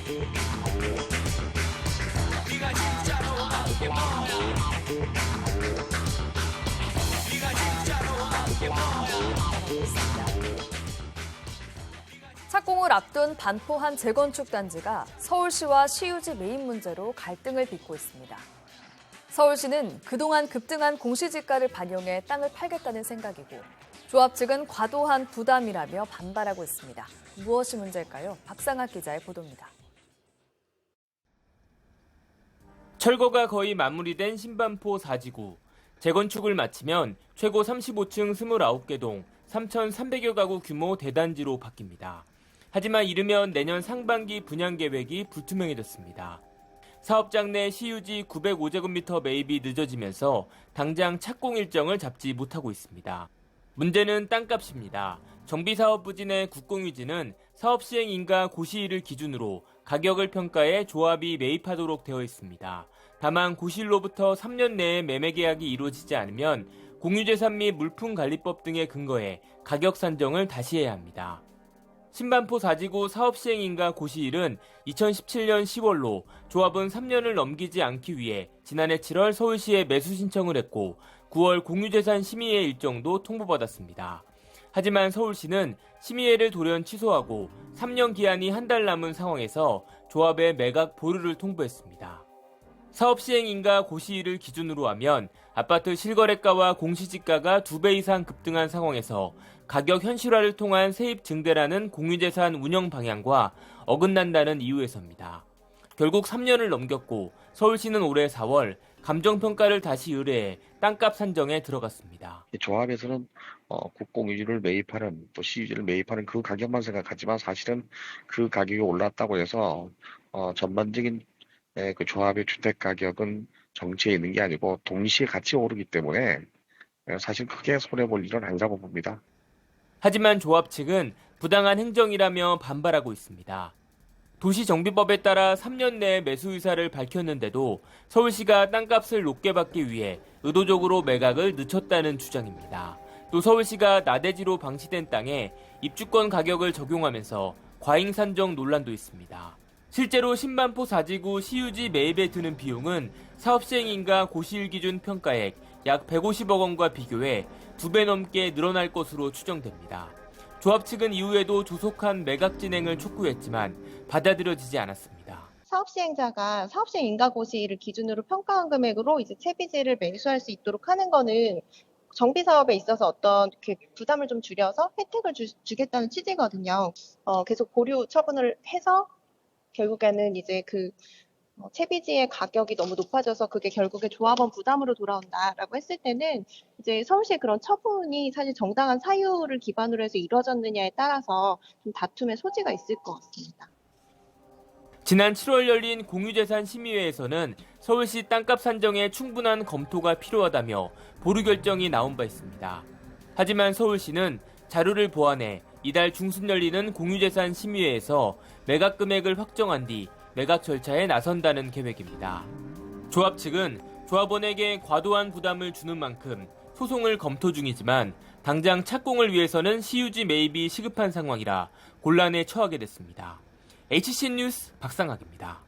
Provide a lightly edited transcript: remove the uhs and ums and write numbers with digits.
네가 진짜로 나온 게 뭐야? 네가 진짜로 나온 게 뭐야? 착공을 앞둔 반포 한 재건축 단지가 서울시와 시유지 매입 문제로 갈등을 빚고 있습니다. 서울시는 그동안 급등한 공시지가를 반영해 땅을 팔겠다는 생각이고 조합 측은 과도한 부담이라며 반발하고 있습니다. 무엇이 문제일까요? 박상학 기자의 보도입니다. 철거가 거의 마무리된 신반포 4지구. 재건축을 마치면 최고 35층 29개 동 3,300여 가구 규모 대단지로 바뀝니다. 하지만 이르면 내년 상반기 분양 계획이 불투명해졌습니다. 사업장 내 시유지 905제곱미터 매입이 늦어지면서 당장 착공 일정을 잡지 못하고 있습니다. 문제는 땅값입니다. 정비사업 부진의 국공유지는 사업 시행 인가 고시일을 기준으로 가격을 평가해 조합이 매입하도록 되어 있습니다. 다만 고시일로부터 3년 내에 매매 계약이 이루어지지 않으면 공유재산 및 물품관리법 등에 근거해 가격 산정을 다시 해야 합니다. 신반포 4지구 사업 시행 인가 고시일은 2017년 10월로 조합은 3년을 넘기지 않기 위해 지난해 7월 서울시에 매수 신청을 했고 9월 공유재산 심의회 일정도 통보받았습니다. 하지만 서울시는 심의회를 돌연 취소하고 3년 기한이 한 달 남은 상황에서 조합에 매각 보류를 통보했습니다. 사업 시행인가 고시일을 기준으로 하면 아파트 실거래가와 공시지가가 2배 이상 급등한 상황에서 가격 현실화를 통한 세입 증대라는 공유재산 운영 방향과 어긋난다는 이유에서입니다. 결국 3년을 넘겼고 서울시는 올해 4월 감정평가를 다시 의뢰해 땅값 산정에 들어갔습니다. 조합에서는 국공유지를 매입하는 또 시유지를 매입하는 그 가격만 생각하지만 사실은 그 가격이 올랐다고 해서 전반적인 그 조합의 주택 가격은 정체에 있는 게 아니고 동시에 같이 오르기 때문에 사실 크게 손해볼 일은 아니라고 봅니다. 하지만 조합 측은 부당한 행정이라며 반발하고 있습니다. 도시정비법에 따라 3년 내에 매수 의사를 밝혔는데도 서울시가 땅값을 높게 받기 위해 의도적으로 매각을 늦췄다는 주장입니다. 또 서울시가 나대지로 방치된 땅에 입주권 가격을 적용하면서 과잉 산정 논란도 있습니다. 실제로 신반포 4지구 시유지 매입에 드는 비용은 사업 시행인가 고시일 기준 평가액 약 150억 원과 비교해 2배 넘게 늘어날 것으로 추정됩니다. 조합 측은 이후에도 조속한 매각 진행을 촉구했지만 받아들여지지 않았습니다. 사업 시행자가 사업 시행 인가 고시일을 기준으로 평가한 금액으로 이제 채비지를 매수할 수 있도록 하는 거는 정비 사업에 있어서 어떤 부담을 좀 줄여서 혜택을 주겠다는 취지거든요. 계속 보류 처분을 해서 결국에는 이제 채비지의 가격이 너무 높아져서 그게 결국에 조합원 부담으로 돌아온다라고 했을 때는 이제 서울시의 그런 처분이 사실 정당한 사유를 기반으로 해서 이루어졌느냐에 따라서 좀 다툼의 소지가 있을 것 같습니다. 지난 7월 열린 공유재산 심의회에서는 서울시 땅값 산정에 충분한 검토가 필요하다며 보류 결정이 나온 바 있습니다. 하지만 서울시는 자료를 보완해 이달 중순 열리는 공유재산 심의회에서 매각 금액을 확정한 뒤 매각 절차에 나선다는 계획입니다. 조합 측은 조합원에게 과도한 부담을 주는 만큼 소송을 검토 중이지만 당장 착공을 위해서는 시유지 매입이 시급한 상황이라 곤란에 처하게 됐습니다. HC 뉴스 박상학입니다.